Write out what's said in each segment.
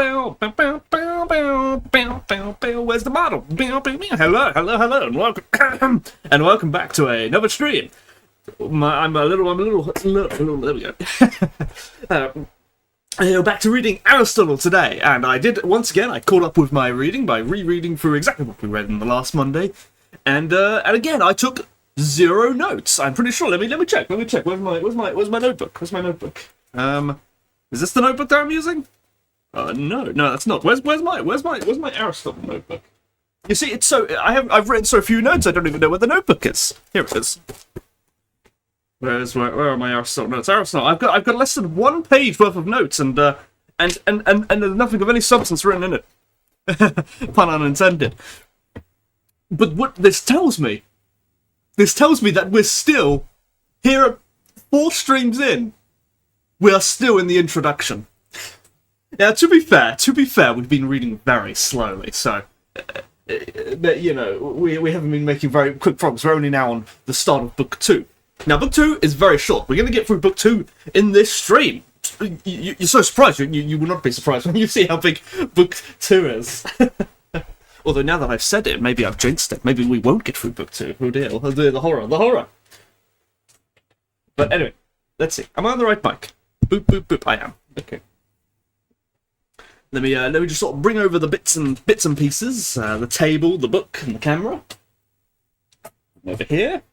Where's the model? Hello, hello, hello, and welcome, and welcome back to another stream. I'm a little. There we go. Back to reading Aristotle today, and I did once again. I caught up with my reading by rereading through exactly what we read in the last Monday, and again I took 0 notes. I'm pretty sure. Let me check. Where's my notebook? Where's my notebook? Is this the notebook that I'm using? No, that's not. Where's my Aristotle notebook? You see, it's so I've written so few notes. I don't even know where the notebook is. Here it is. Where are my Aristotle notes? Aristotle. I've got less than 1 page worth of notes, and there's nothing of any substance written in it. Pun unintended. But what this tells me that we're still here at 4 streams in. We are still in the introduction. Now, to be fair, we've been reading very slowly, so you know we haven't been making very quick progress. We're only now on the start of book 2. Now, book 2 is very short. We're going to get through book 2 in this stream. You're so surprised. You will not be surprised when you see how big book 2 is. Although now that I've said it, maybe I've jinxed it. Maybe we won't get through book 2. Oh dear, the horror. But anyway, let's see. Am I on the right mic? Boop, boop, boop. I am. Okay. Let me just sort of bring over the bits and pieces. The table, the book, and the camera. Over here.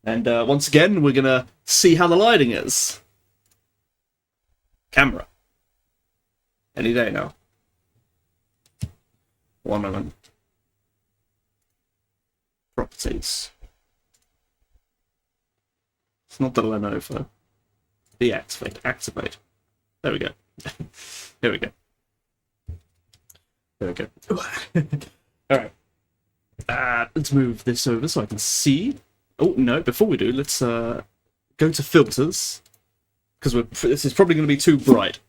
And once again, we're going to see how the lighting is. Camera. Any day now. 1 moment. Properties. It's not the Lenovo. Deactivate. Activate. There we go. Here we go. There we go. Alright. Let's move this over so I can see. Oh, no, before we do, let's go to filters. Because this is probably going to be too bright.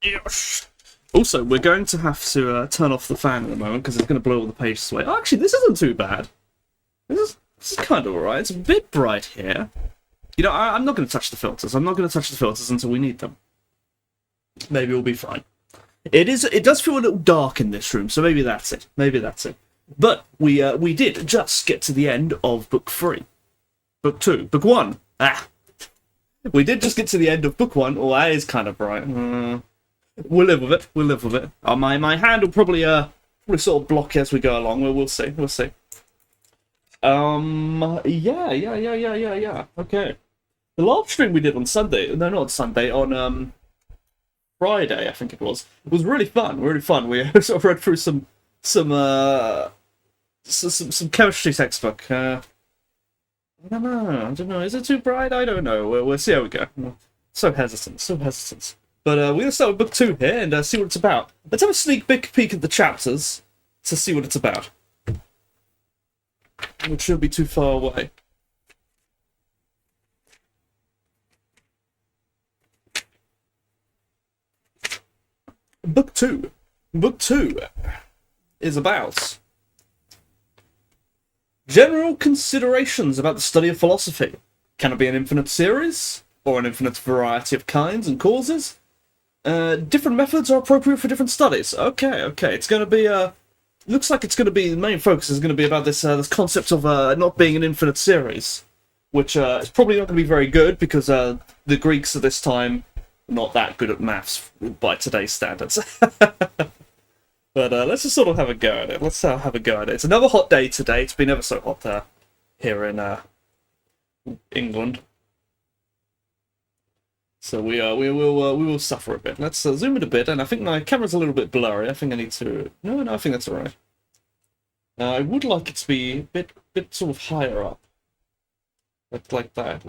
Yes. Also, we're going to have to turn off the fan in a moment because it's going to blow all the pages away. Oh, actually, this isn't too bad. This is kind of alright. It's a bit bright here. You know, I'm not going to touch the filters. I'm not going to touch the filters until we need them. Maybe we'll be fine. It does feel a little dark in this room, so maybe that's it. But we did just get to the end of book 3. Book 2. Book 1. We did just get to the end of book 1. Oh, that is kind of bright. We'll live with it. My hand will probably sort of block as we go along. We'll see. Yeah. Okay. The live stream we did on Sunday. No, not Sunday. On Friday, I think it was really fun. We sort of read through some chemistry textbook. I don't know. Is it too bright? I don't know. We'll see how we go. So hesitant. But we're going to start with book 2 here and see what it's about. Let's have a sneak peek at the chapters to see what it's about. It shouldn't be too far away. Book 2. Book 2 is about general considerations about the study of philosophy. Can it be an infinite series? Or an infinite variety of kinds and causes? Different methods are appropriate for different studies. Okay. It's going to be looks like it's going to be the main focus is going to be about this concept of not being an infinite series, which is probably not going to be very good because the Greeks at this time were not that good at maths by today's standards. But let's just sort of have a go at it. It's another hot day today. It's been ever so hot here in England. So we will suffer a bit. Let's zoom in a bit, and I think my camera's a little bit blurry. I think I need to. No, I think that's alright. I would like it to be a bit sort of higher up, like that.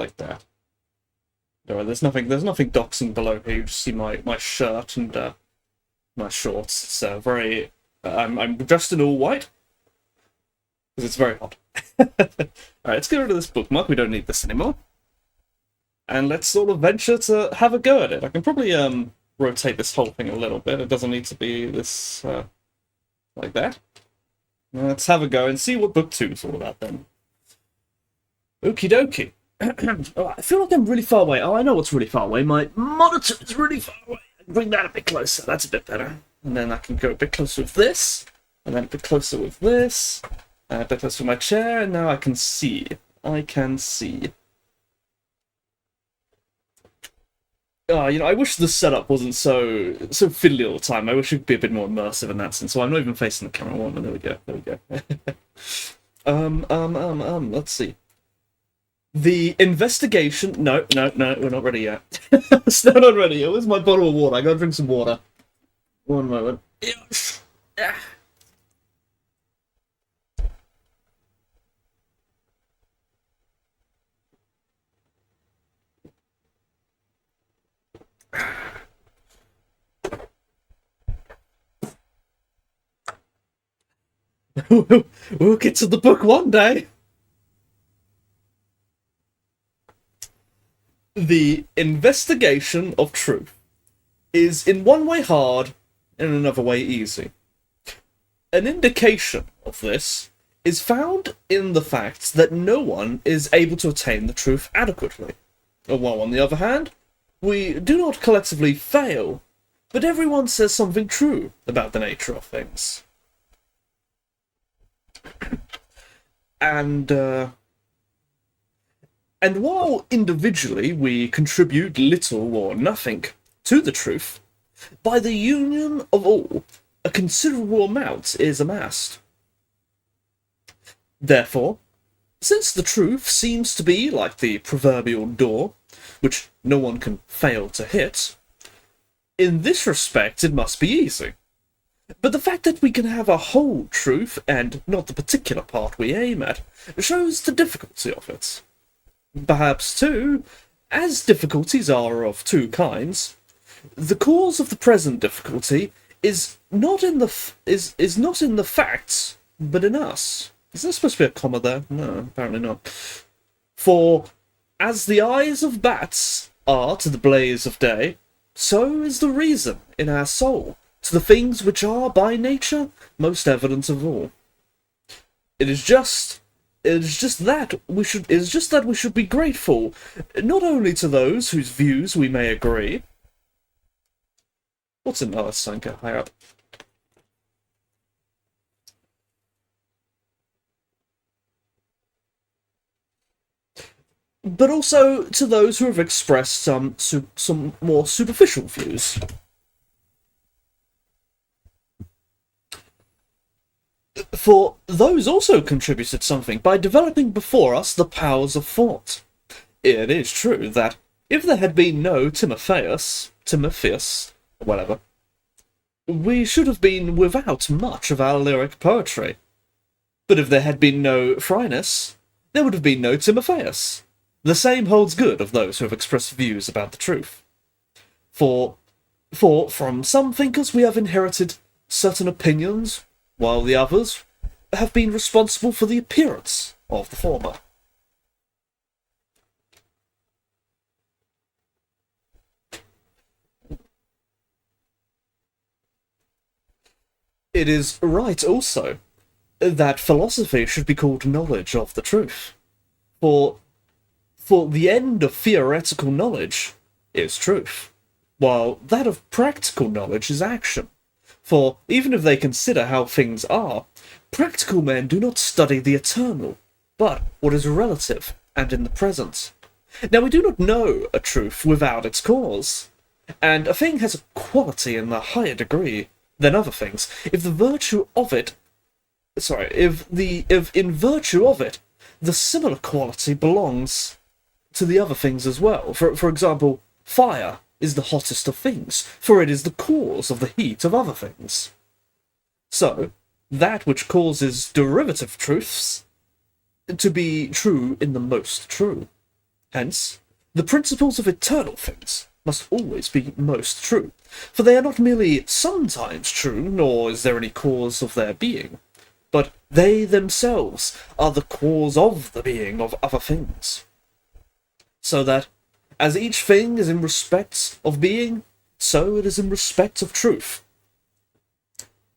No, there's nothing doxing below here. You just see my shirt and my shorts. It's very. I'm dressed in all white because it's very hot. Alright, let's get rid of this bookmark. We don't need this anymore. And let's sort of venture to have a go at it. I can probably rotate this whole thing a little bit. It doesn't need to be this like that. Let's have a go and see what book 2 is all about then. Okie dokie. Oh, I feel like I'm really far away. Oh, I know what's really far away. My monitor is really far away. I Bring that a bit closer. That's a bit better. And then I can go a bit closer with this, and then a bit closer with this, and a bit closer with my chair, and now I can see. I can see. I wish the setup wasn't so fiddly all the time. I wish it could be a bit more immersive in that sense. So I'm not even facing the camera one. There we go. There we go. Let's see. The investigation. No, we're not ready yet. Still not ready yet. Where's my bottle of water? I gotta drink some water. One moment. We'll get to the book one day. The investigation of truth is in one way hard, in another way easy. An indication of this is found in the fact that no one is able to attain the truth adequately. While on the other hand, we do not collectively fail, but everyone says something true about the nature of things. And while individually we contribute little or nothing to the truth, by the union of all, a considerable amount is amassed. Therefore, since the truth seems to be like the proverbial door, which no one can fail to hit, in this respect it must be easy. But the fact that we can have a whole truth, and not the particular part we aim at, shows the difficulty of it. Perhaps, too, as difficulties are of two kinds, the cause of the present difficulty is not in the facts, but in us. Is there supposed to be a comma there? No, apparently not. For, as the eyes of bats are to the blaze of day, so is the reason in our soul to the things which are by nature most evident of all. It is just that we should be grateful, not only to those whose views we may agree. What's in let's go higher up. But also to those who have expressed some more superficial views. For those also contributed something by developing before us the powers of thought. It is true that if there had been no Timotheus, whatever, we should have been without much of our lyric poetry. But if there had been no Phrynis, there would have been no Timotheus. The same holds good of those who have expressed views about the truth. For from some thinkers we have inherited certain opinions, while the others have been responsible for the appearance of the former. It is right also that philosophy should be called knowledge of the truth, for the end of theoretical knowledge is truth, while that of practical knowledge is action. For even if they consider how things are, practical men do not study the eternal, but what is relative and in the present. Now we do not know a truth without its cause, and a thing has a quality in a higher degree than other things if in virtue of it the similar quality belongs to the other things as well. For example, fire is the hottest of things, for it is the cause of the heat of other things. So, that which causes derivative truths to be true in the most true. Hence, the principles of eternal things must always be most true, for they are not merely sometimes true, nor is there any cause of their being, but they themselves are the cause of the being of other things. So that, as each thing is in respect of being, so it is in respect of truth.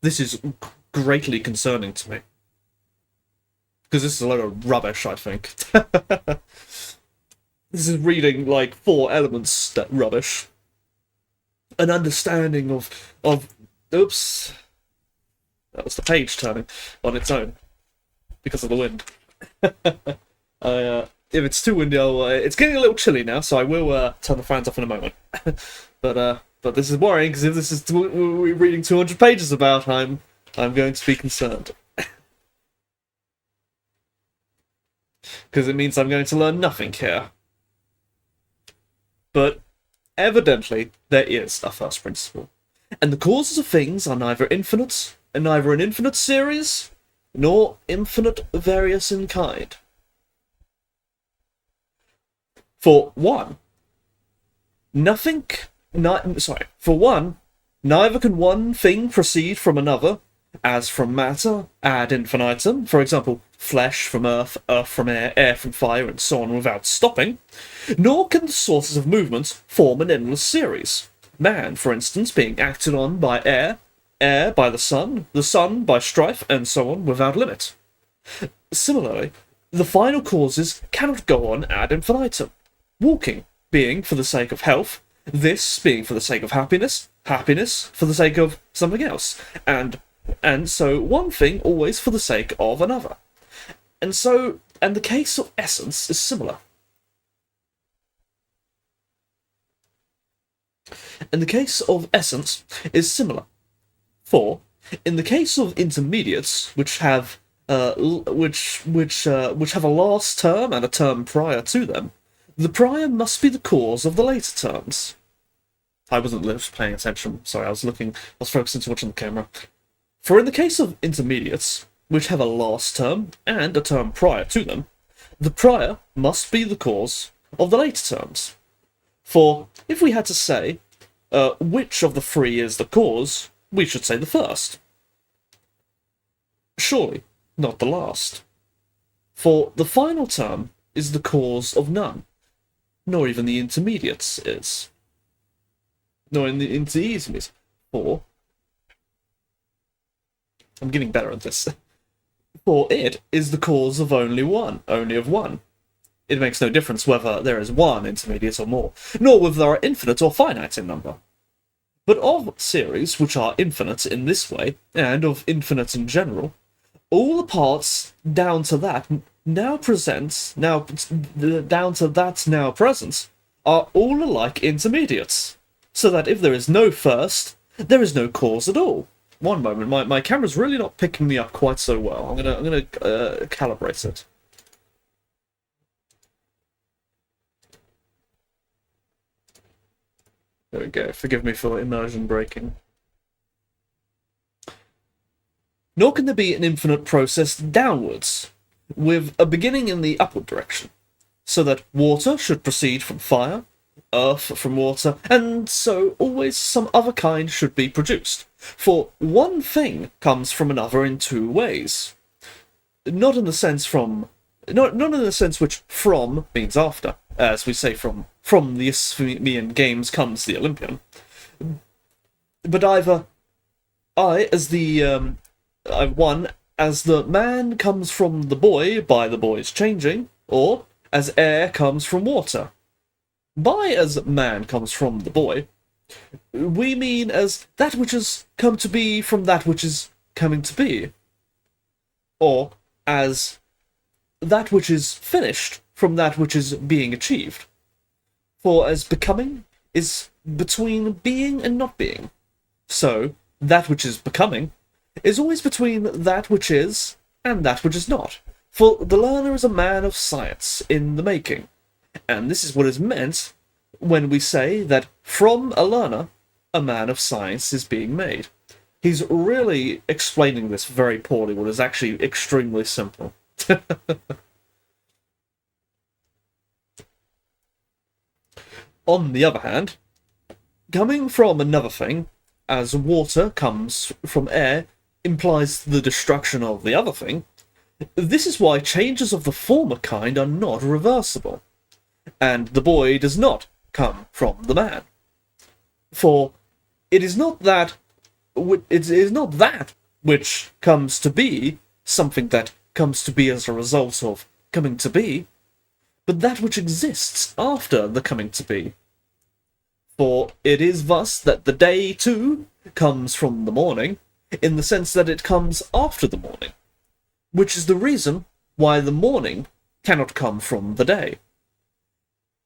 This is greatly concerning to me. Because this is a load of rubbish, I think. This is reading, like, 4 elements that rubbish. an understanding of oops, that was the page turning on its own because of the wind. If it's too windy, it's getting a little chilly now, so I will turn the fans off in a moment. But this is worrying, because if this is what we're reading 200 pages about, I'm going to be concerned. Because it means I'm going to learn nothing here. But evidently, there is a first principle. And the causes of things are neither infinite, and neither an infinite series, nor infinite various in kind. For one, neither can one thing proceed from another, as from matter ad infinitum, for example, flesh from earth, earth from air, air from fire, and so on without stopping, nor can the sources of movement form an endless series. Man, for instance, being acted on by air, air by the sun by strife, and so on without limit. Similarly, the final causes cannot go on ad infinitum. Walking being for the sake of health, this being for the sake of happiness, happiness for the sake of something else, and so one thing always for the sake of another. And the case of essence is similar. And the case of essence is similar. For, in the case of intermediates, which have a last term and a term prior to them, the prior must be the cause of the later terms. I wasn't paying attention. Sorry, I was focusing too much on the camera. For in the case of intermediates, which have a last term and a term prior to them, the prior must be the cause of the later terms. For if we had to say which of the three is the cause, we should say the first. Surely not the last. For the final term is the cause of none. Nor even the intermediates is. Nor in the intermediates. For I'm getting better at this. For it is the cause of only of one. It makes no difference whether there is one intermediate or more, nor whether there are infinite or finite in number. But of series which are infinite in this way, and of infinite in general, all the parts down to that now present, are all alike intermediates, so that if there is no first, there is no cause at all. One moment, my camera's really not picking me up quite so well. I'm gonna calibrate it. There we go. Forgive me for immersion breaking. Nor can there be an infinite process downwards, with a beginning in the upward direction, so that water should proceed from fire, earth from water, and so always some other kind should be produced. For one thing comes from another in two ways. Not in the sense which from means after, as we say from the Isthmian games comes the Olympian. But either as the man comes from the boy by the boy's changing, or as air comes from water. By as man comes from the boy, we mean as that which has come to be from that which is coming to be, or as that which is finished from that which is being achieved. For as becoming is between being and not being, so that which is becoming is always between that which is and that which is not. For the learner is a man of science in the making, and this is what is meant when we say that from a learner, a man of science is being made. He's really explaining this very poorly, what is actually extremely simple. On the other hand, coming from another thing, as water comes from air, implies the destruction of the other thing. This is why changes of the former kind are not reversible, and the boy does not come from the man. For it is not that which comes to be something that comes to be as a result of coming to be, but that which exists after the coming to be. For it is thus that the day, too, comes from the morning, in the sense that it comes after the morning, which is the reason why the morning cannot come from the day.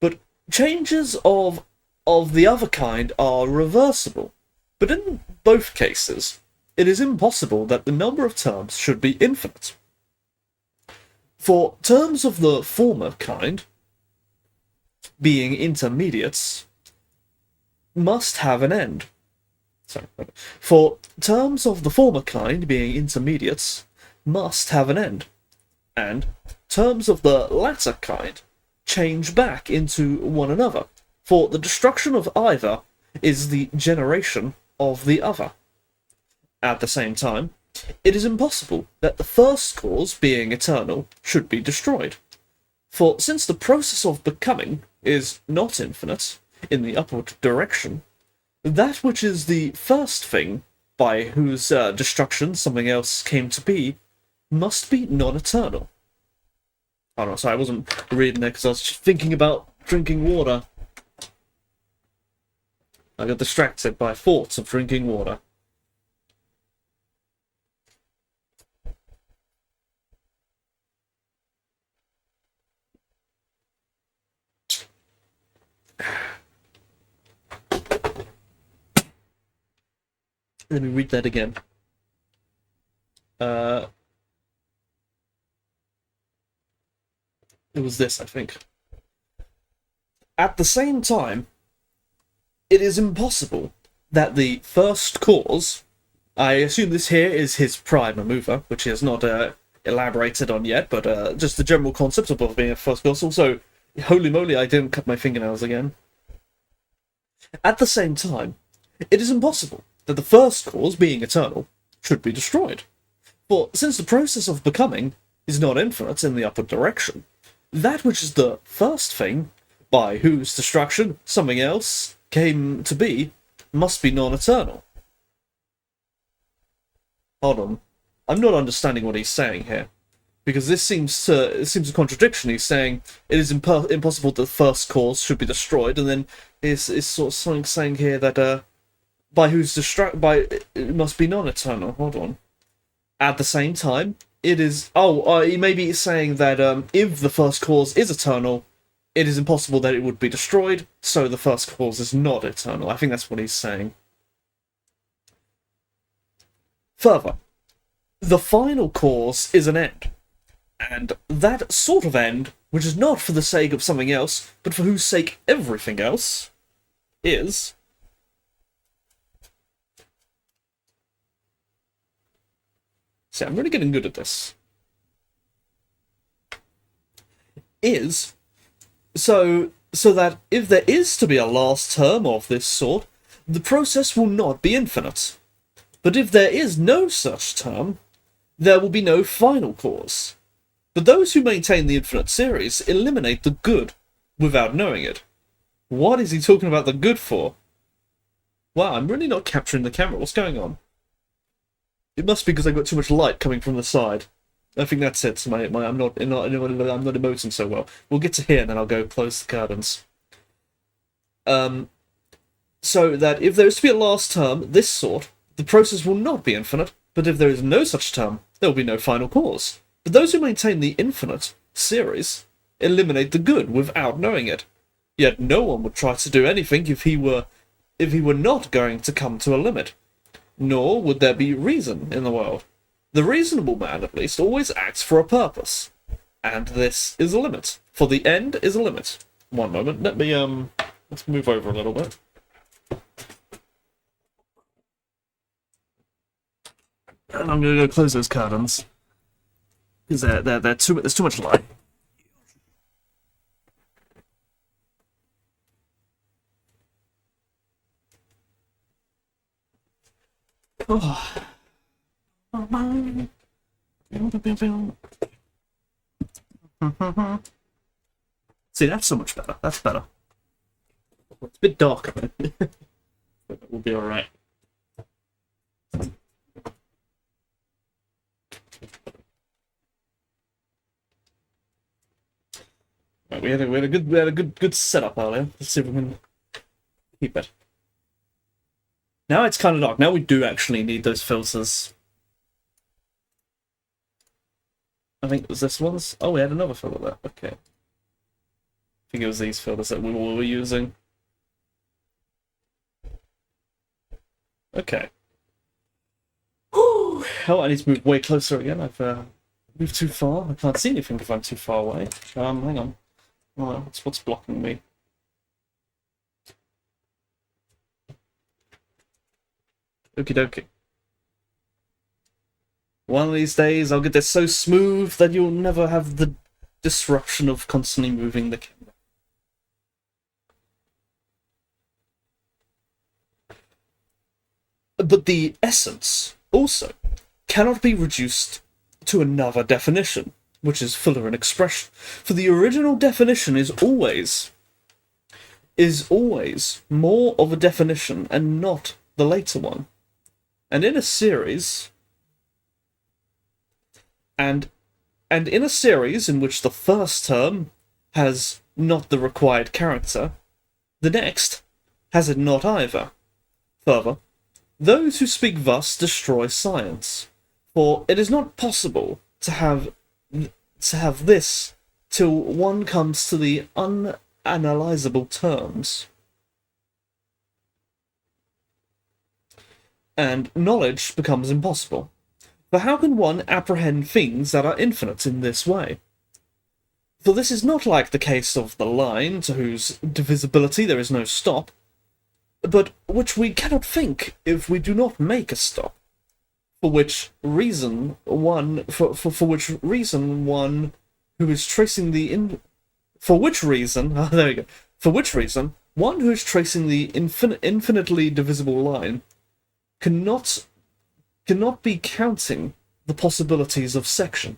But changes of the other kind are reversible, but in both cases, it is impossible that the number of terms should be infinite. For terms of the former kind, being intermediates, must have an end. For terms of the former kind, being intermediates, must have an end, and terms of the latter kind change back into one another, for the destruction of either is the generation of the other. At the same time, it is impossible that the first cause, being eternal, should be destroyed. For since the process of becoming is not infinite in the upward direction, that which is the first thing by whose destruction something else came to be must be non-eternal. Oh no, sorry, I wasn't reading there because I was just thinking about drinking water. I got distracted by thoughts of drinking water. Let me read that again. It was this, I think. At the same time, it is impossible that the first cause, I assume this here is his primer mover, which he has not elaborated on yet, but just the general concept of both being a first cause. Also, holy moly, I didn't cut my fingernails again. At the same time, it is impossible that the first cause, being eternal, should be destroyed. For since the process of becoming is not infinite in the upward direction, that which is the first thing, by whose destruction something else came to be, must be non-eternal. Hold on. I'm not understanding what he's saying here. Because this seems a contradiction. He's saying it is impossible that the first cause should be destroyed, and then is sort of something saying here that by whose it must be non-eternal. Hold on. At the same time, it is he maybe is saying that if the first cause is eternal, it is impossible that it would be destroyed, so the first cause is not eternal. I think that's what he's saying. Further, the final cause is an end. And that sort of end, which is not for the sake of something else, but for whose sake everything else is... See, I'm really getting good at this. Is... So that if there is to be a last term of this sort, the process will not be infinite. But if there is no such term, there will be no final cause. But those who maintain the infinite series eliminate the good without knowing it. What is he talking about the good for? Wow, I'm really not capturing the camera. What's going on? It must be because I've got too much light coming from the side. I think that's it. I'm not emoting so well. We'll get to here and then I'll go close the curtains. So that if there is to be a last term, this sort, the process will not be infinite, but if there is no such term, there will be no final cause. But those who maintain the infinite series eliminate the good without knowing it. Yet no one would try to do anything if he were not going to come to a limit. Nor would there be reason in the world. The reasonable man, at least, always acts for a purpose. And this is a limit. For the end is a limit. One moment, let's move over a little bit. And I'm gonna go close those curtains. Because there's too much light. Oh. See, that's so much better. That's better. It's a bit darker, but we'll be alright. We had a good setup earlier. Let's see if we can keep it. Now it's kind of dark. Now we do actually need those filters. I think it was this one's. Oh, we had another filter there. Okay. I think it was these filters that we were using. Okay. Whew. Hell, I need to move way closer again. I've moved too far. I can't see anything if I'm too far away. Hang on. Oh, what's blocking me? Okie dokie. One of these days, I'll get this so smooth that you'll never have the disruption of constantly moving the camera. But the essence, also, cannot be reduced to another definition, which is filler and expression. For the original definition is always more of a definition and not the later one. And in a series, and in a series in which the first term has not the required character, the next has it not either. Further, those who speak thus destroy science, for it is not possible to have this till one comes to the unanalyzable terms. And knowledge becomes impossible. For how can one apprehend things that are infinite in this way? For this is not like the case of the line, to whose divisibility there is no stop, but which we cannot think if we do not make a stop. For which reason one who is tracing the for which reason one who is tracing the infinitely divisible line cannot be counting the possibilities of section.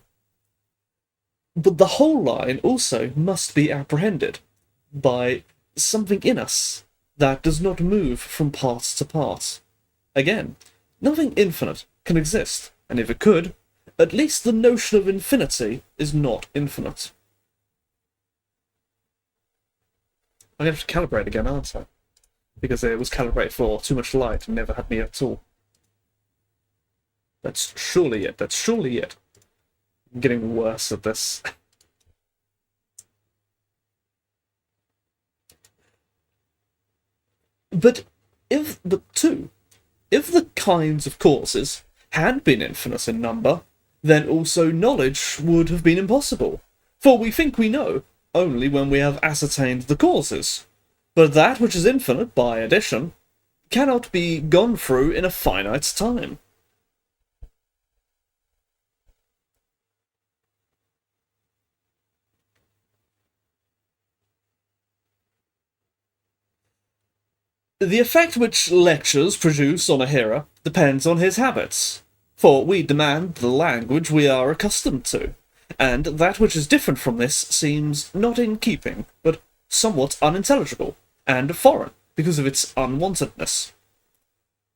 But the whole line also must be apprehended by something in us that does not move from part to part. Again, nothing infinite can exist, and if it could, at least the notion of infinity is not infinite. I'm going to have to calibrate again, aren't I? Because it was calibrated for too much light and never had me at all. That's surely it. That's surely it. I'm getting worse at this. But if the kinds of causes had been infinite in number, then also knowledge would have been impossible. For we think we know only when we have ascertained the causes. But that which is infinite by addition cannot be gone through in a finite time. The effect which lectures produce on a hearer depends on his habits, for we demand the language we are accustomed to, and that which is different from this seems not in keeping, but somewhat unintelligible, and foreign, because of its unwontedness.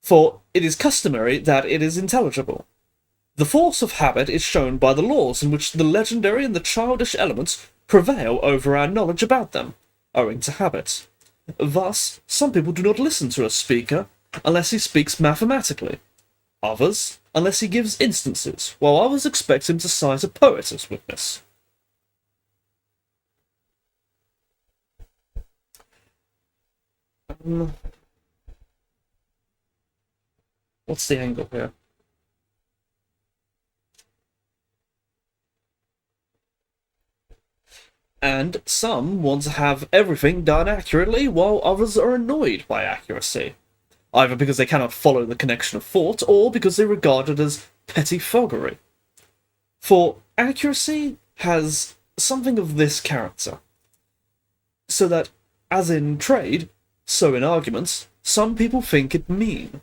For it is customary that it is intelligible. The force of habit is shown by the laws in which the legendary and the childish elements prevail over our knowledge about them, owing to habit. Thus, some people do not listen to a speaker unless he speaks mathematically, others unless he gives instances, while others expect him to cite a poet as witness. What's the angle here? And some want to have everything done accurately, while others are annoyed by accuracy, either because they cannot follow the connection of thought, or because they regard it as pettifoggery. For accuracy has something of this character, so that, as in trade, so in arguments, some people think it mean.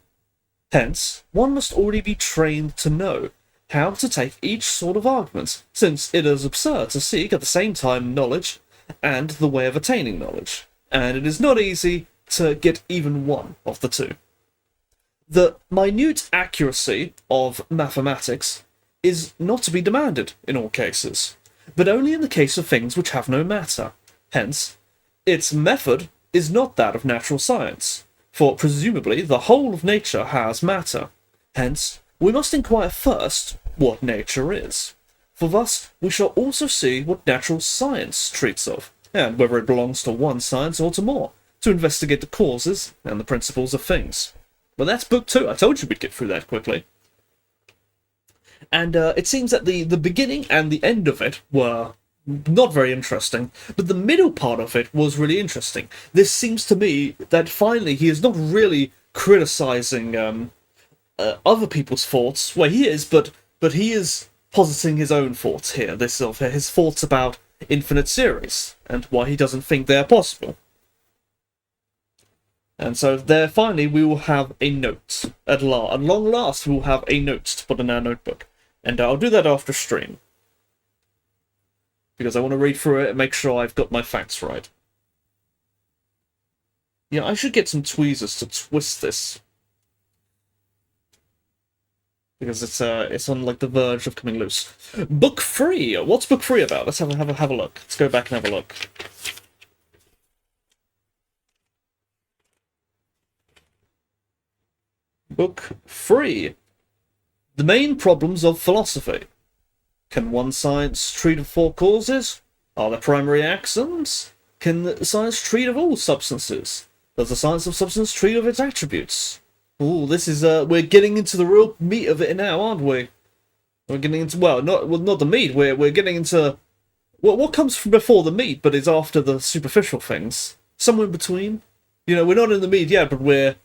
Hence, one must already be trained to know how to take each sort of argument, since it is absurd to seek at the same time knowledge and the way of attaining knowledge, and it is not easy to get even one of the two. The minute accuracy of mathematics is not to be demanded in all cases, but only in the case of things which have no matter. Hence, its method is not that of natural science, for presumably the whole of nature has matter. Hence, we must inquire first what nature is, for thus we shall also see what natural science treats of, and whether it belongs to one science or to more, to investigate the causes and the principles of things. But that's book 2. I told you we'd get through that quickly. And it seems that the beginning and the end of it were not very interesting, but the middle part of it was really interesting. This seems to me that finally he is not really criticizing other people's thoughts. Well, he is, but he is positing his own thoughts here. This of his thoughts about infinite series and why he doesn't think they're possible. And so there, finally, we will have a note. At long last, we will have a note to put in our notebook. And I'll do that after stream, because I want to read through it and make sure I've got my facts right. Yeah, I should get some tweezers to twist this, because it's on like the verge of coming loose. Book 3. What's book 3 about? Let's have a look. Let's go back and have a look. Book 3. The main problems of philosophy. Can one science treat of 4 causes? Are there primary axioms? Can science treat of all substances? Does the science of substance treat of its attributes? Ooh, this is we're getting into the real meat of it now, aren't we? We're getting into not the meat. We're getting into what comes from before the meat, but is after the superficial things. Somewhere in between. You know, we're not in the meat yet, but we're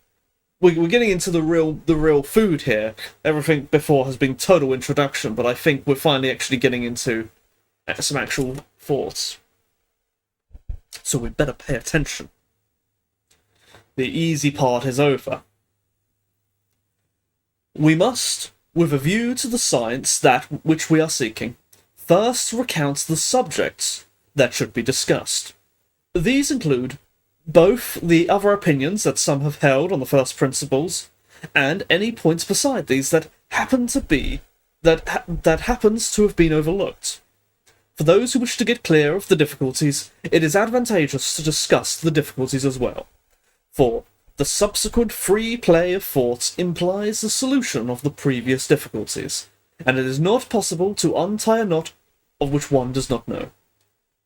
getting into the real food here. Everything before has been total introduction, but I think we're finally actually getting into some actual thoughts. So we'd better pay attention. The easy part is over. We must, with a view to the science that which we are seeking, first recount the subjects that should be discussed. These include both the other opinions that some have held on the first principles, and any points beside these that happen to be that happens to have been overlooked. For those who wish to get clear of the difficulties, it is advantageous to discuss the difficulties as well. For the subsequent free play of thoughts implies the solution of the previous difficulties, and it is not possible to untie a knot of which one does not know.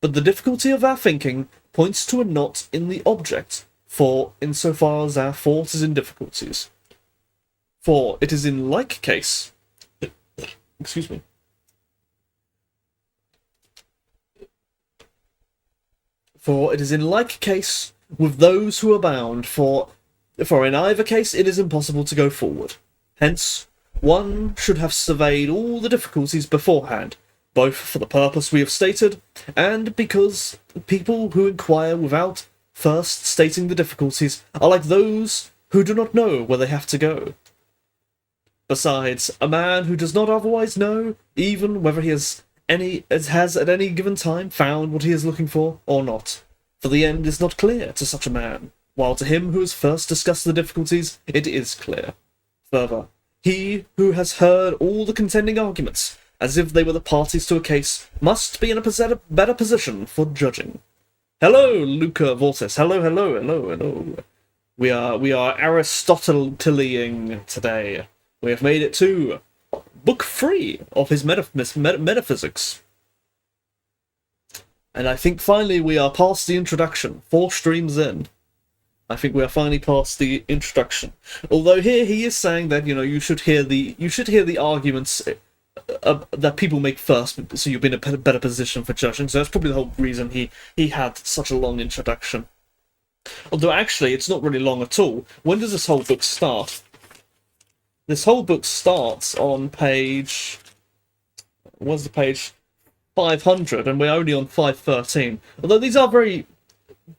But the difficulty of our thinking points to a knot in the object, for insofar as our thought is in difficulties. For it is in like case... excuse me. For it is in like case with those who are bound, for in either case it is impossible to go forward. Hence, one should have surveyed all the difficulties beforehand, both for the purpose we have stated, and because people who inquire without first stating the difficulties are like those who do not know where they have to go. Besides, a man who does not otherwise know, even whether he has at any given time found what he is looking for, or not, for the end is not clear to such a man, while to him who has first discussed the difficulties, it is clear. Further, he who has heard all the contending arguments, as if they were the parties to a case, must be in a better position for judging. Hello, Luca Vortis. Hello. We are Aristoteliing today. We have made it to book 3 of his Metaphysics. And I think finally we are past the introduction, 4 streams in. I think we are finally past the introduction. Although here he is saying that, you should hear the arguments that people make first, so you'll be in a better position for judging. So that's probably the whole reason he had such a long introduction. Although actually, it's not really long at all. When does this whole book start? This whole book starts on page... what's the page? 500, and we're only on 513. Although these are very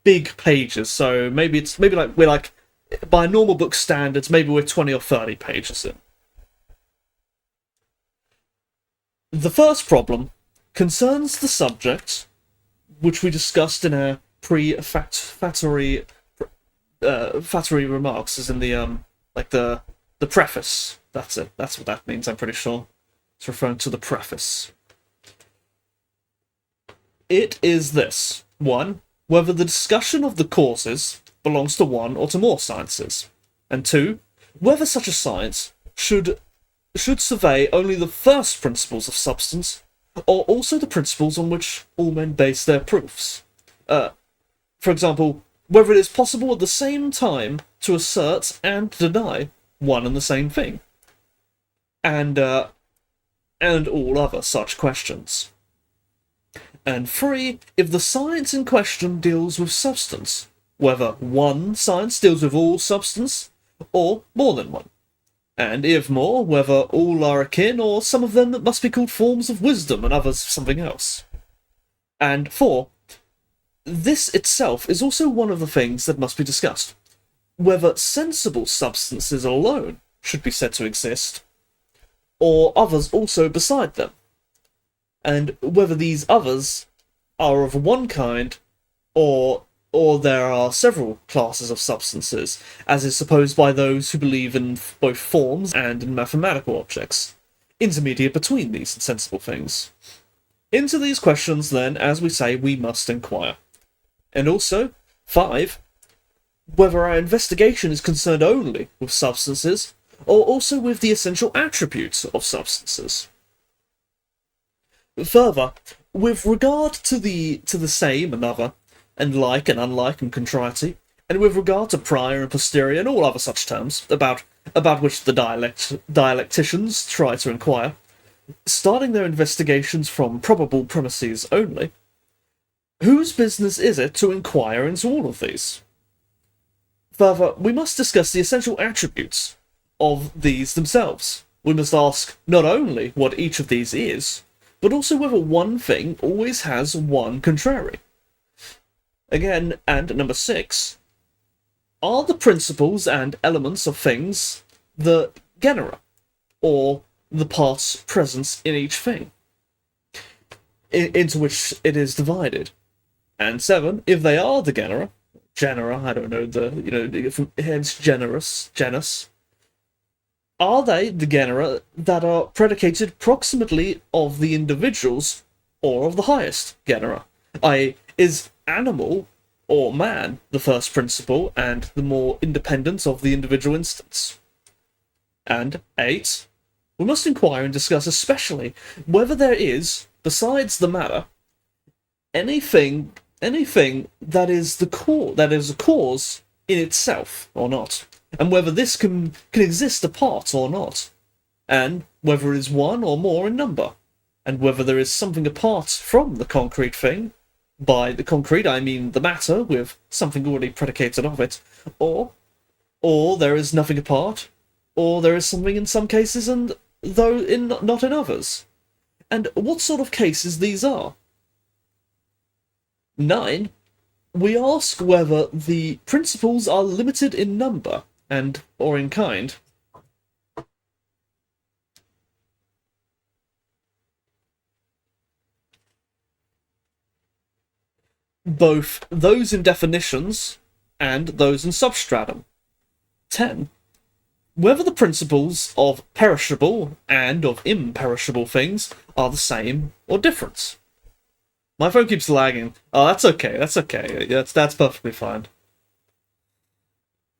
big pages, so maybe we're like by normal book standards, maybe we're 20 or 30 pages in. The first problem concerns the subject, which we discussed in our pre-factory remarks, as in the the preface. That's it. That's what that means. I'm pretty sure it's referring to the preface. It is this: 1. whether the discussion of the causes belongs to one or to more sciences, and 2, whether such a science should survey only the first principles of substance, or also the principles on which all men base their proofs. For example, whether it is possible at the same time to assert and deny one and the same thing, and all other such questions. And 3, if the science in question deals with substance, whether one science deals with all substance, or more than one. And if more, whether all are akin, or some of them that must be called forms of wisdom and others something else. And 4, this itself is also one of the things that must be discussed, whether sensible substances alone should be said to exist, or others also beside them, and whether these others are of one kind, or there are several classes of substances, as is supposed by those who believe in both forms and in mathematical objects, intermediate between these sensible things. Into these questions, then, as we say, we must inquire. And also, 5, whether our investigation is concerned only with substances, or also with the essential attributes of substances. Further, with regard to the same and other, and like and unlike and contrariety, and with regard to prior and posterior and all other such terms, about which the dialecticians try to inquire, starting their investigations from probable premises only, whose business is it to inquire into all of these? Further, we must discuss the essential attributes of these themselves. We must ask not only what each of these is, but also whether one thing always has one contrary. Again, and number 6, are the principles and elements of things the genera, or the parts present in each thing, into which it is divided? And 7, if they are the genera, I don't know, hence genus, are they the genera that are predicated proximately of the individuals or of the highest genera? I.e., is animal or man the first principle and the more independent of the individual instance? And 8, we must inquire and discuss especially whether there is, besides the matter, anything that is a cause in itself or not, and whether this can exist apart or not, and whether it is one or more in number, and whether there is something apart from the concrete thing. By the concrete I mean the matter with something already predicated of it, or there is nothing apart, or there is something in some cases and though not in others, and what sort of cases these are. 9, we ask whether the principles are limited in number and or in kind. Both those in definitions and those in substratum. 10, whether the principles of perishable and of imperishable things are the same or different. My phone keeps lagging. Oh, that's okay. That's perfectly fine.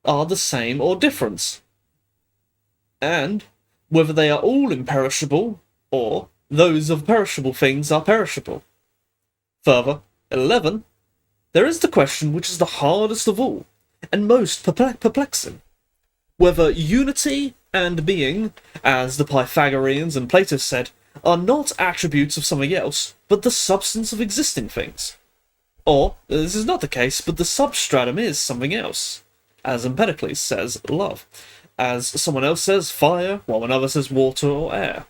Are the same or different. And whether they are all imperishable, or those of perishable things are perishable. Further, 11, there is the question which is the hardest of all, and most perplexing. Whether unity and being, as the Pythagoreans and Plato said, are not attributes of something else, but the substance of existing things. Or, this is not the case, but the substratum is something else, as Empedocles says, love, as someone else says, fire, while another says water or air.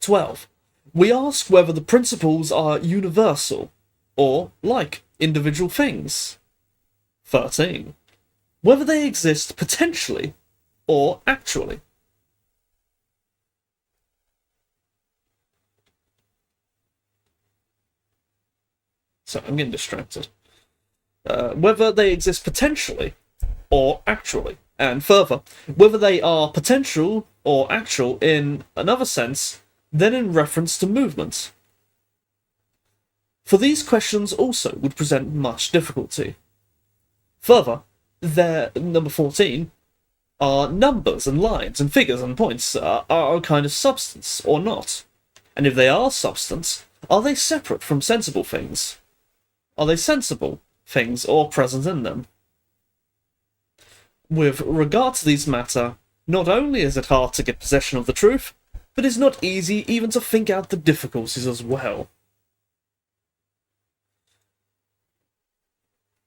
12. We ask whether the principles are universal, or like individual things. 13. Whether they exist potentially, or actually. So I'm getting distracted. Whether they exist potentially or actually, and further, whether they are potential or actual in another sense than in reference to movement. For these questions also would present much difficulty. Further, their number 14 are numbers and lines and figures and points are a kind of substance or not? And if they are substance, are they separate from sensible things? Are they sensible things or present in them? With regard to these matter, not only is it hard to get possession of the truth, but it's not easy even to think out the difficulties as well.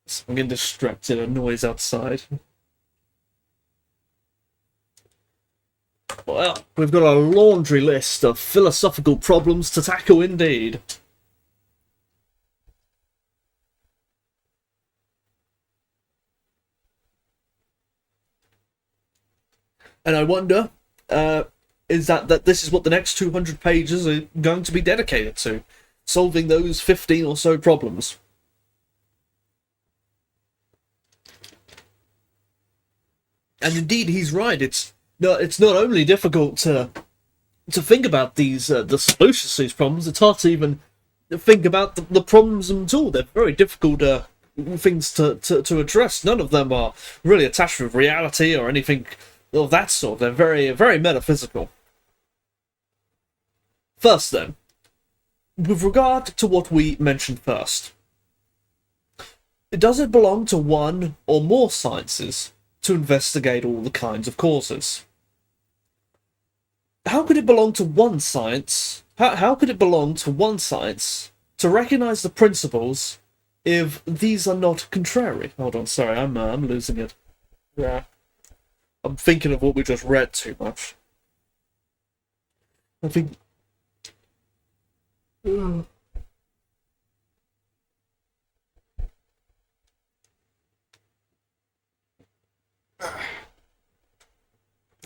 So I'm getting distracted, a noise outside. Well, we've got a laundry list of philosophical problems to tackle indeed. And I wonder, is that this is what the next 200 pages are going to be dedicated to? Solving those 15 or so problems. And indeed, he's right. It's not only difficult to think about these the solutions to these problems. It's hard to even think about the problems at all. They're very difficult things to address. None of them are really attached with reality or anything of that sort. They're very, very metaphysical. First, then, with regard to what we mentioned first, does it belong to one or more sciences to investigate all the kinds of causes? How could it belong to one science? How could it belong to one science to recognize the principles if these are not contrary? Hold on, sorry, I'm losing it. Yeah, I'm thinking of what we just read too much. I think.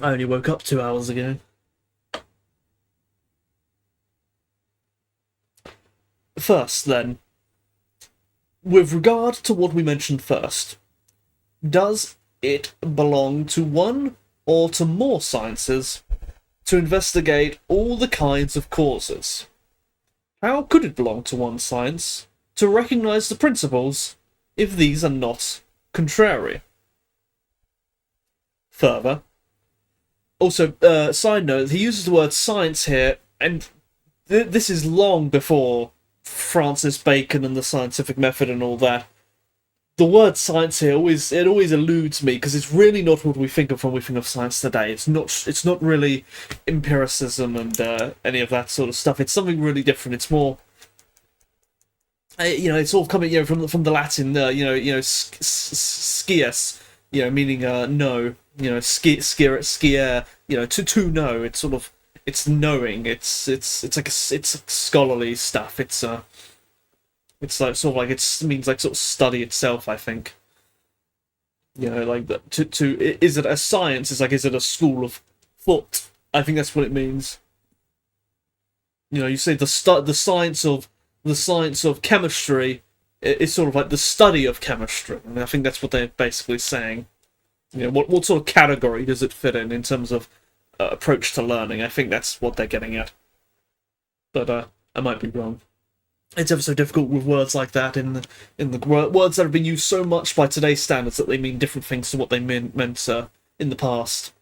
I only woke up 2 hours ago. First, then, with regard to what we mentioned first, does it belong to one or to more sciences to investigate all the kinds of causes? How could it belong to one science to recognize the principles if these are not contrary? Further, also, side note, he uses the word science here, and this is long before Francis Bacon and the scientific method and all that. The word science here always eludes me because it's really not what we think of when we think of science today. It's not really empiricism and any of that sort of stuff. It's something really different. It's more, it's all coming from the Latin, scius, meaning know, sciere, to know. It's sort of, it's knowing. It's like it's scholarly stuff. It's like sort of like it means like sort of study itself. I think. Like is it a science? It's like, is it a school of thought? I think that's what it means. You say the science of chemistry is sort of like the study of chemistry, and I think that's what they're basically saying. What sort of category does it fit in terms of approach to learning? I think that's what they're getting at. But I might be wrong. It's ever so difficult with words like that in the words that have been used so much by today's standards that they mean different things to what they meant in the past.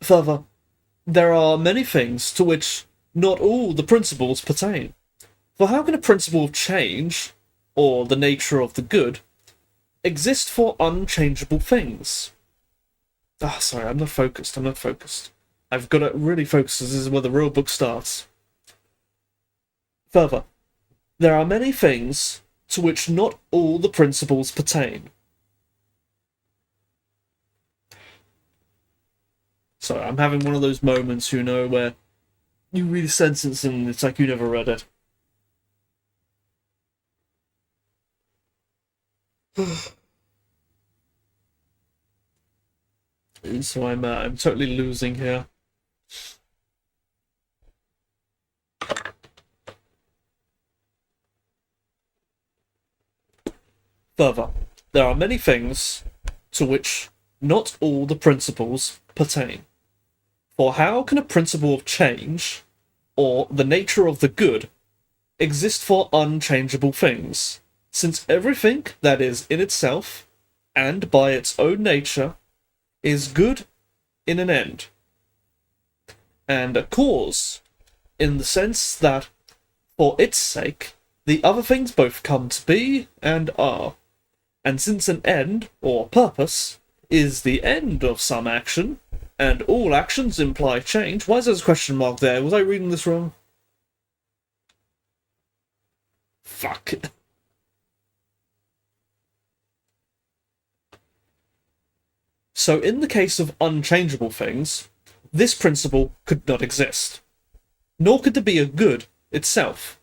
Further, there are many things to which not all the principles pertain. For how can a principle of change, or the nature of the good, exist for unchangeable things? Sorry, I'm not focused. I've got to really focus, this is where the real book starts. Further, there are many things to which not all the principles pertain. Sorry, I'm having one of those moments, where you read a sentence and it's like you never read it. So I'm totally losing here. Further, there are many things to which not all the principles pertain. For how can a principle of change, or the nature of the good, exist for unchangeable things, since everything that is in itself, and by its own nature, is good in an end, and a cause, in the sense that, for its sake, the other things both come to be and are. And since an end, or purpose, is the end of some action, and all actions imply change. Why is there a question mark there? Was I reading this wrong? Fuck. So in the case of unchangeable things, this principle could not exist. Nor could there be a good itself.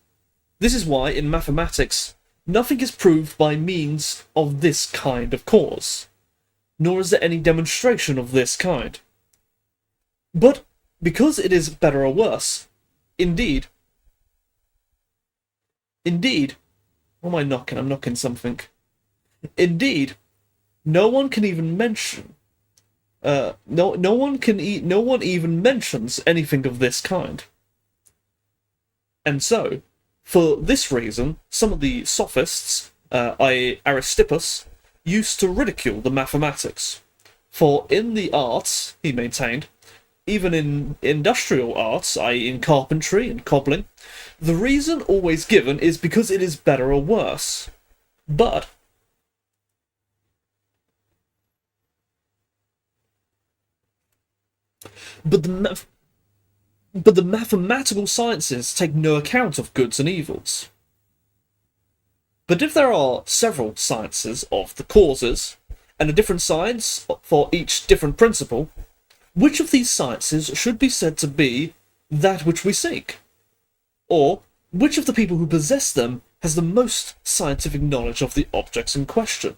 This is why, in mathematics, nothing is proved by means of this kind of cause, nor is there any demonstration of this kind. But, because it is better or worse, indeed, what am I knocking? I'm knocking something. Indeed, no one can even mention, no one even mentions anything of this kind. And so, for this reason, some of the sophists, i.e. Aristippus, used to ridicule the mathematics. For in the arts, he maintained, even in industrial arts, i.e. in carpentry and cobbling, the reason always given is because it is better or worse. But the mathematical sciences take no account of goods and evils. But if there are several sciences of the causes, and a different science for each different principle, which of these sciences should be said to be that which we seek? Or, which of the people who possess them has the most scientific knowledge of the objects in question?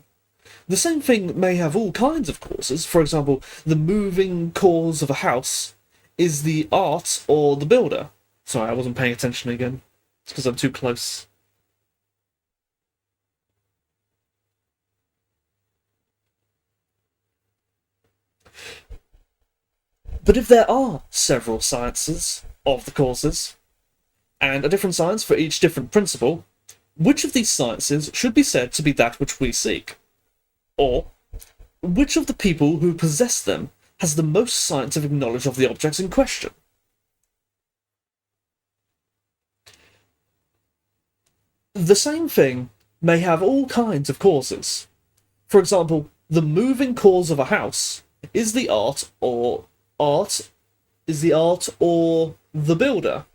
The same thing may have all kinds of causes. For example, the moving cause of a house is the art or the builder. Sorry, I wasn't paying attention again. It's because I'm too close. But if there are several sciences of the causes, and a different science for each different principle, which of these sciences should be said to be that which we seek? Or, which of the people who possess them has the most scientific knowledge of the objects in question? The same thing may have all kinds of causes. For example, the moving cause of a house is the art or the builder.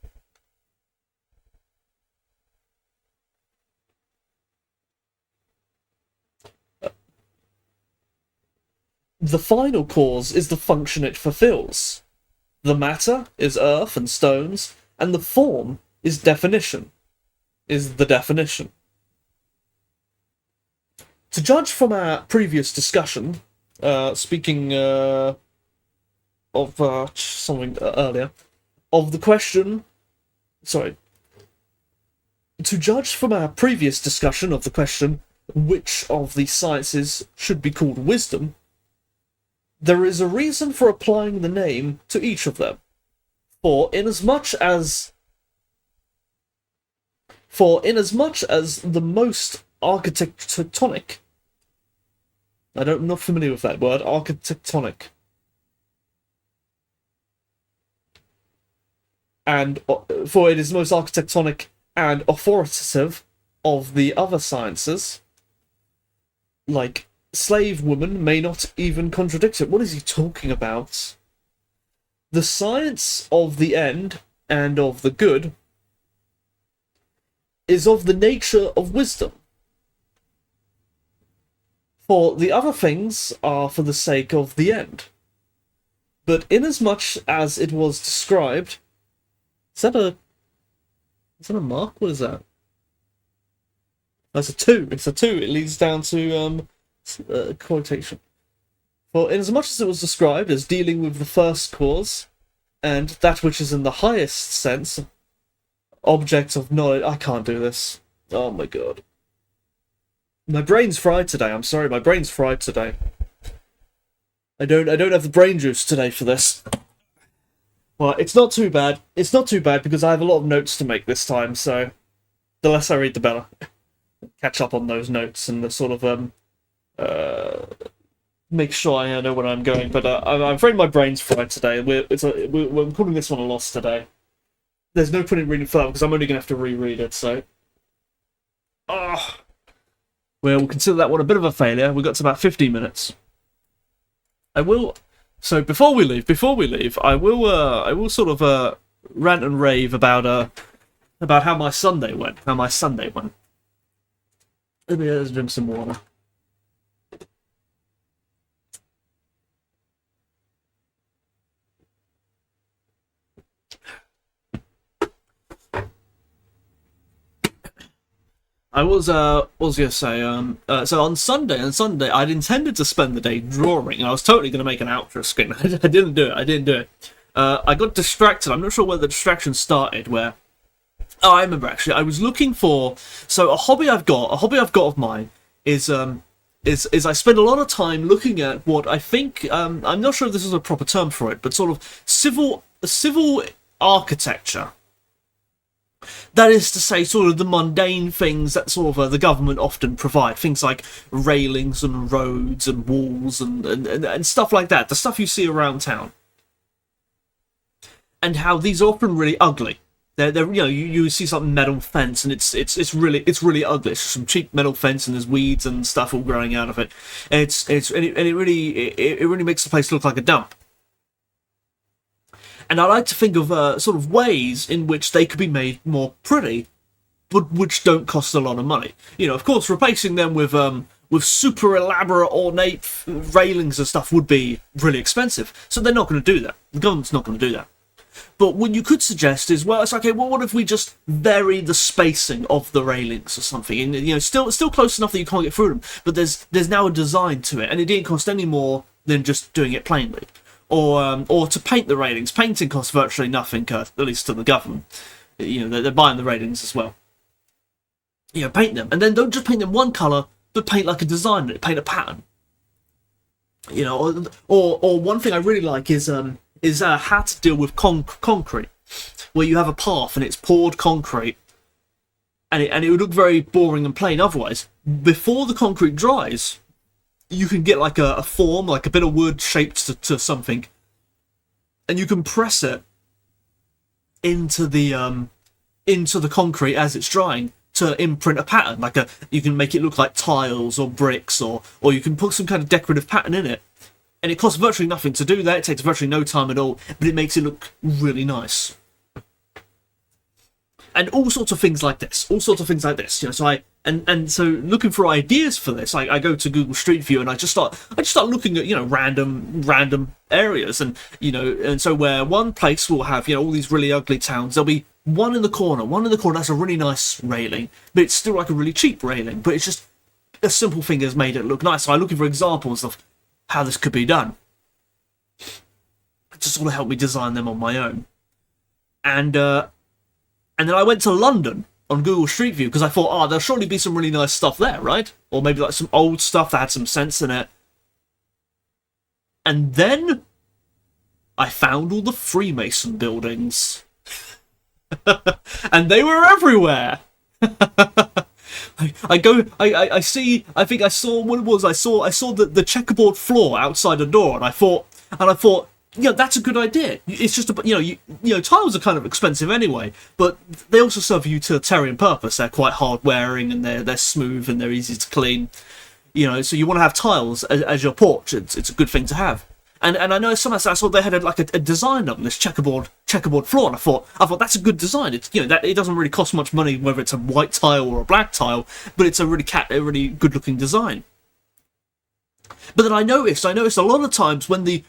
The final cause is the function it fulfills. The matter is earth and stones, and the form is the definition. To judge from our previous discussion, speaking of something earlier, of the question... Sorry. To judge from our previous discussion of the question, which of the sciences should be called wisdom, there is a reason for applying the name to each of them. For inasmuch as the most architectonic... I'm not familiar with that word, architectonic. And for it is most architectonic and authoritative of the other sciences, like slave woman may not even contradict it. What is he talking about? The science of the end and of the good is of the nature of wisdom. For the other things are for the sake of the end. But inasmuch as it was described... Is that a mark? What is that? That's a 2. It's a 2. It leads down to quotation. For inasmuch as it was described as dealing with the first cause, and that which is in the highest sense, object of knowledge... I can't do this. Oh my god. My brain's fried today. I'm sorry, my brain's fried today. I don't have the brain juice today for this. Well, it's not too bad. It's not too bad because I have a lot of notes to make this time, so... The less I read, the better. Catch up on those notes and the sort of uh, make sure I know where I'm going. But I'm afraid my brain's fried today. We're calling this one a loss today. There's no point in reading further because I'm only going to have to reread it. So, we'll consider that one a bit of a failure. We got to about 15 minutes. I will. So before we leave, I will sort of rant and rave about how my Sunday went. Let's drink some water. I was gonna say so on Sunday I'd intended to spend the day drawing and I was totally gonna make an outro screen. I didn't do it. I got distracted. I'm not sure where the distraction started. I remember actually. I was looking for a hobby I've got of mine is I spend a lot of time looking at what I think I'm not sure if this is a proper term for it, but sort of civil architecture. That is to say, sort of the mundane things that sort of the government often provide. Things like railings and roads and walls and stuff like that. The stuff you see around town. And how these are often really ugly. They're you see some metal fence and it's really ugly. It's some cheap metal fence and there's weeds and stuff all growing out of it. And it really makes the place look like a dump. And I like to think of sort of ways in which they could be made more pretty, but which don't cost a lot of money. Of course, replacing them with super elaborate, ornate railings and stuff would be really expensive. So they're not going to do that. The government's not going to do that. But what you could suggest is, well, it's okay. Well, what if we just vary the spacing of the railings or something? And still close enough that you can't get through them. But there's now a design to it, and it didn't cost any more than just doing it plainly. Or to paint the railings. Painting costs virtually nothing, at least to the government. They're buying the railings as well. Paint them. And then don't just paint them one colour, but paint like a design, paint a pattern. Or one thing I really like is how to deal with concrete. Where you have a path and it's poured concrete. And it would look very boring and plain otherwise. Before the concrete dries, you can get like a form, like a bit of wood shaped to something, and you can press it into the concrete as it's drying to imprint a pattern. You can make it look like tiles or bricks, or you can put some kind of decorative pattern in it, and it costs virtually nothing to do that. It takes virtually no time at all, but it makes it look really nice. And all sorts of things like this. So looking for ideas for this, I go to Google Street View and I just start looking at random areas, and so where one place will have all these really ugly towns, there'll be one in the corner that's a really nice railing, but it's still like a really cheap railing, but it's just a simple thing has made it look nice. So I'm looking for examples of how this could be done to sort of help me design them on my own. And then I went to London on Google Street View because I thought, there'll surely be some really nice stuff there, right? Or maybe like some old stuff that had some sense in it. And then I found all the Freemason buildings. And they were everywhere. I saw the checkerboard floor outside a door, and I thought, that's a good idea. It's just tiles are kind of expensive anyway, but they also serve a utilitarian purpose. They're quite hard wearing and they're smooth and they're easy to clean. So you want to have tiles as your porch. It's a good thing to have. And I know somehow I saw they had a design on this checkerboard floor, and I thought that's a good design. It's that it doesn't really cost much money whether it's a white tile or a black tile, but it's a really good looking design. But then I noticed a lot of times when the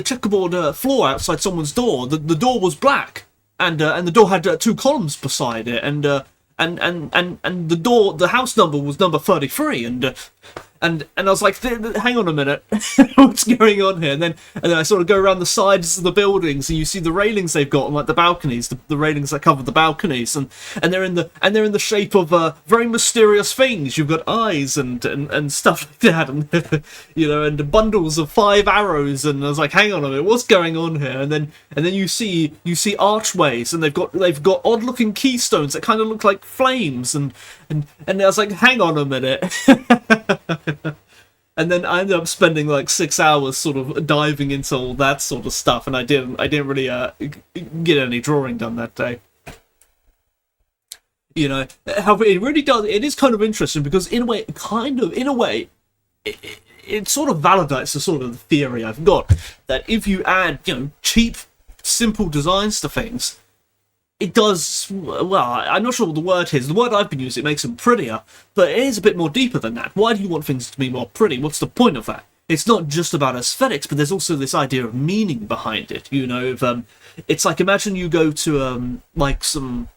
checkerboard floor outside someone's door, the door was black, and the door had two columns beside it, and the house number was number 33, and and I was like, hang on a minute, what's going on here? And then I sort of go around the sides of the buildings, and you see the railings they've got on like the balconies, the railings that cover the balconies, and they're in the shape of very mysterious things. You've got eyes and stuff like that, and and bundles of 5 arrows. And I was like, hang on a minute, what's going on here? And then you see archways, and they've got odd looking keystones that kind of look like flames, and I was like, hang on a minute. And then I ended up spending like 6 hours sort of diving into all that sort of stuff, and I didn't really get any drawing done that day. However, it really does. It is kind of interesting because in a way, it sort of validates the sort of theory I've got that if you add cheap, simple designs to things, it does, well, I'm not sure what the word is. The word I've been using, it makes them prettier, but it is a bit more deeper than that. Why do you want things to be more pretty? What's the point of that? It's not just about aesthetics, but there's also this idea of meaning behind it. It's like, imagine you go to like some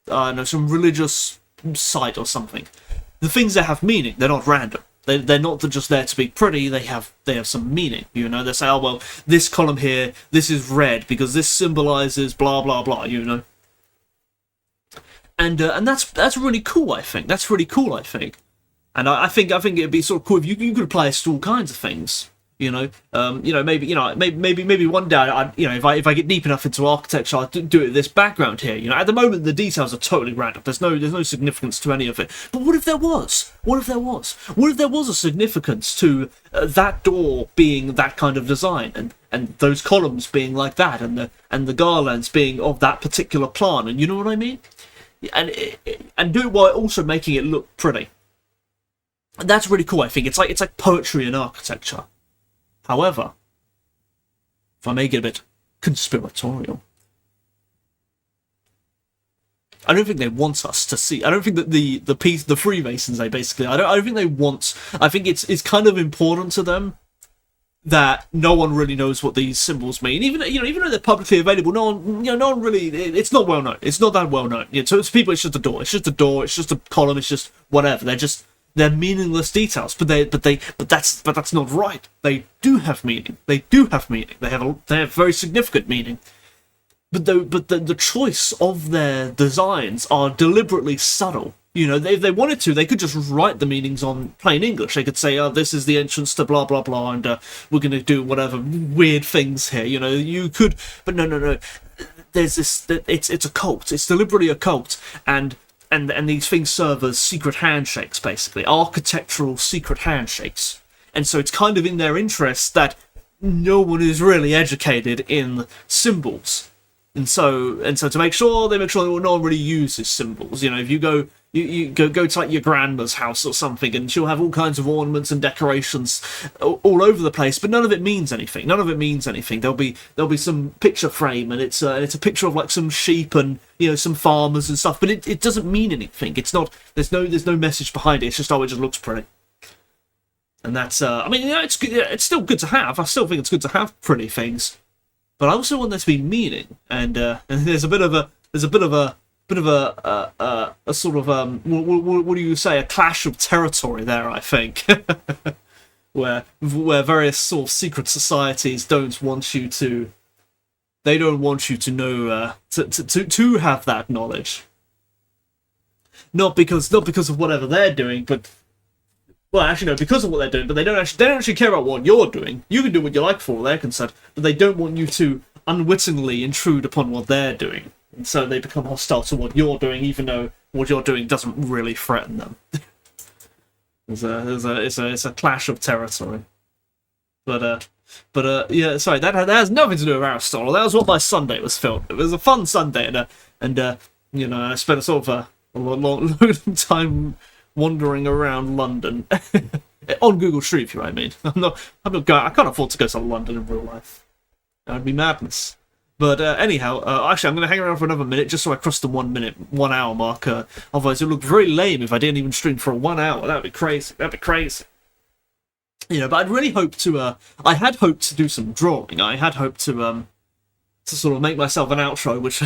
religious site or something. The things that have meaning, they're not random. They're not just there to be pretty. They have some meaning. They say, oh well, this column here, this is red because this symbolizes blah blah blah. And that's really cool. I think that's really cool. And I think it'd be sort of cool if you could apply this to all kinds of things. Maybe one day, if I get deep enough into architecture, I'll do it this background here. At the moment, the details are totally random. There's no significance to any of it. But what if there was? What if there was a significance to that door being that kind of design, and those columns being like that, and the garlands being of that particular plan? And you know what I mean? And do it while also making it look pretty. And that's really cool. I think it's like poetry in architecture. However, if I may get a bit conspiratorial, I don't think they want us to see. I don't think that the Freemasons, I don't think they want. I think it's kind of important to them that no one really knows what these symbols mean. Even though they're publicly available, no one really. It's not well known. It's not that well known. So it's people. It's just a door. It's just a door. It's just a column. It's just whatever. They're meaningless details, but that's not right. They do have meaning. They have very significant meaning. But the choice of their designs are deliberately subtle. If they wanted to, they could just write the meanings on plain English. They could say, "Oh, this is the entrance to blah blah blah," and we're going to do whatever weird things here. You could, but no. There's this. It's a cult. It's deliberately a cult, and these things serve as secret handshakes, basically architectural secret handshakes. And so it's kind of in their interest that no one is really educated in symbols. And so to make sure that no one really uses symbols. If you go to like your grandma's house or something, and she'll have all kinds of ornaments and decorations all over the place, but none of it means anything. There'll be some picture frame, and it's a picture of like some sheep and some farmers and stuff, but it doesn't mean anything. It's not. There's no message behind it. It's just, it just looks pretty. And that's it's good. It's still good to have. I still think it's good to have pretty things. But I also want there to be meaning, and there's a bit of a sort of what do you say, a clash of territory there, I think, where various sort of secret societies don't want you to know to have that knowledge, not because of whatever they're doing, but. Well, actually, no, because of what they're doing, but they don't actually care about what you're doing. You can do what you like for all they're concerned, but they don't want you to unwittingly intrude upon what they're doing. And so they become hostile to what you're doing, even though what you're doing doesn't really threaten them. It's a clash of territory. But yeah, sorry, that has nothing to do with Aristotle. That was what my Sunday was filmed. It was a fun Sunday, and I spent a sort of a long time wandering around London on Google Street View. I mean, I'm not going. I can't afford to go to London in real life. That would be madness. But anyhow, actually, I'm going to hang around for another minute just so I cross the 1 hour mark. Otherwise, it would look very lame if I didn't even stream for 1 hour. That'd be crazy. But I'd really hoped to. I had hoped to do some drawing. I had hoped to sort of make myself an outro, which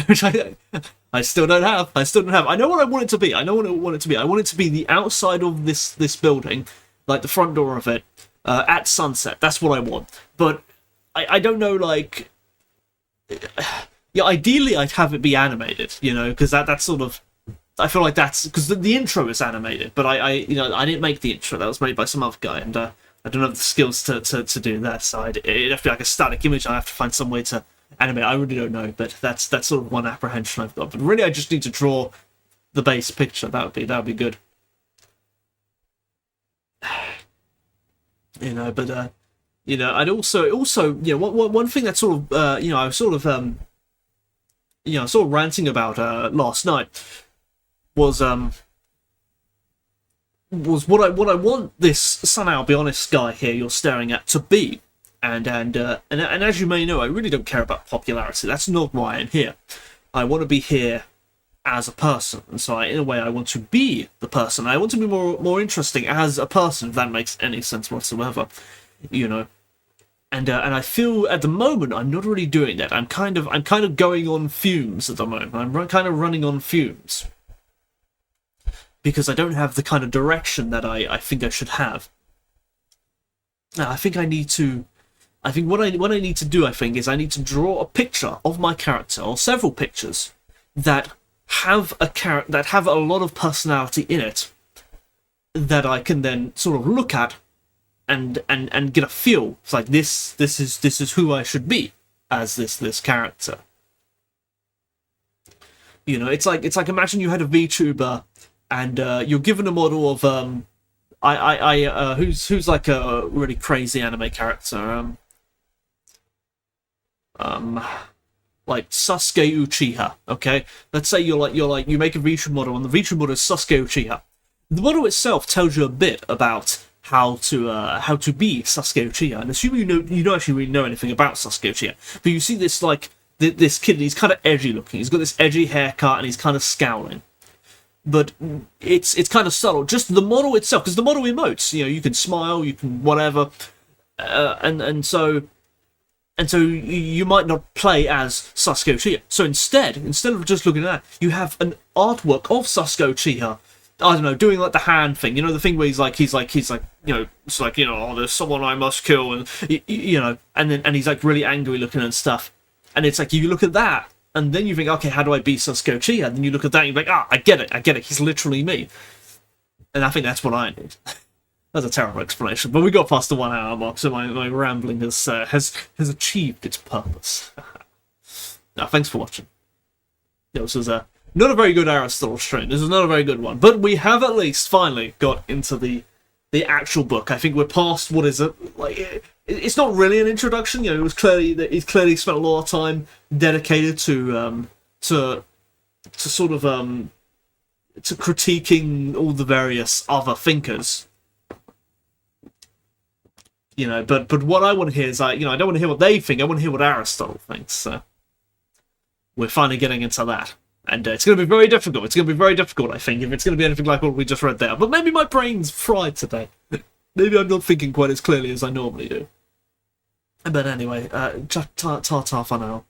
I still don't have. I know what I want it to be. I want it to be the outside of this building, like the front door of it, at sunset. That's what I want. But I don't know, like, yeah, ideally I'd have it be animated, you know, because that's sort of, I feel like that's because the intro is animated, but I didn't make the intro. That was made by some other guy, and I don't have the skills to do that. So it'd have to be like a static image. I have to find some way to animate. I really don't know, but that's sort of one apprehension I've got. But really, I just need to draw the base picture. That would be good. You know, but you know, I'd also you know, one thing that sort of you know, I was sort of you know, sort of ranting about last night was what I want this Sun, I'll be honest, guy here you're staring at to be, and as you may know, I really don't care about popularity. That's not why I'm here. I want to be here as a person, and so in a way I want to be the person. I want to be more interesting as a person, if that makes any sense whatsoever, you know. And I feel at the moment I'm not really doing that. I'm kind of going on fumes at the moment. I'm kind of running on fumes because I don't have the kind of direction that I think I should have. I think I need to. I think what I need to do, I think, is I need to draw a picture of my character, or several pictures that have a lot of personality in it, that I can then sort of look at and get a feel. It's like this is who I should be as this character. You know, it's like imagine you had a VTuber and you're given a model of who's like a really crazy anime character, like Sasuke Uchiha. Okay, let's say you make a VTuber model, and the VTuber model is Sasuke Uchiha. The model itself tells you a bit about how to be Sasuke Uchiha, and assuming you don't actually really know anything about Sasuke Uchiha, but you see this like this kid, and he's kind of edgy looking. He's got this edgy haircut, and he's kind of scowling. But it's kind of subtle. Just the model itself, because the model emotes. You know, you can smile, you can whatever, and so you might not play as Sasuke Uchiha. So instead of just looking at that, you have an artwork of Sasuke Uchiha. I don't know, doing like the hand thing. You know, the thing where he's like, you know, it's like, you know, oh, there's someone I must kill, and you know, and he's like really angry looking and stuff. And it's like you look at that, and then you think, okay, how do I be Sasuke Uchiha? And then you look at that, and you're like, I get it. He's literally me. And I think that's what I need. That's a terrible explanation, but we got past the 1 hour mark, so my rambling has achieved its purpose. Now, thanks for watching. This was not a very good Aristotle stream. This is not a very good one, but we have at least finally got into the actual book. I think we're past what is it's not really an introduction. You know, he's clearly spent a lot of time dedicated to sort of to critiquing all the various other thinkers. You know, but what I want to hear is I don't want to hear what they think. I want to hear what Aristotle thinks. So we're finally getting into that. And it's going to be very difficult. It's going to be very difficult, I think, if it's going to be anything like what we just read there. But maybe my brain's fried today. Maybe I'm not thinking quite as clearly as I normally do. But anyway, ta-ta for now.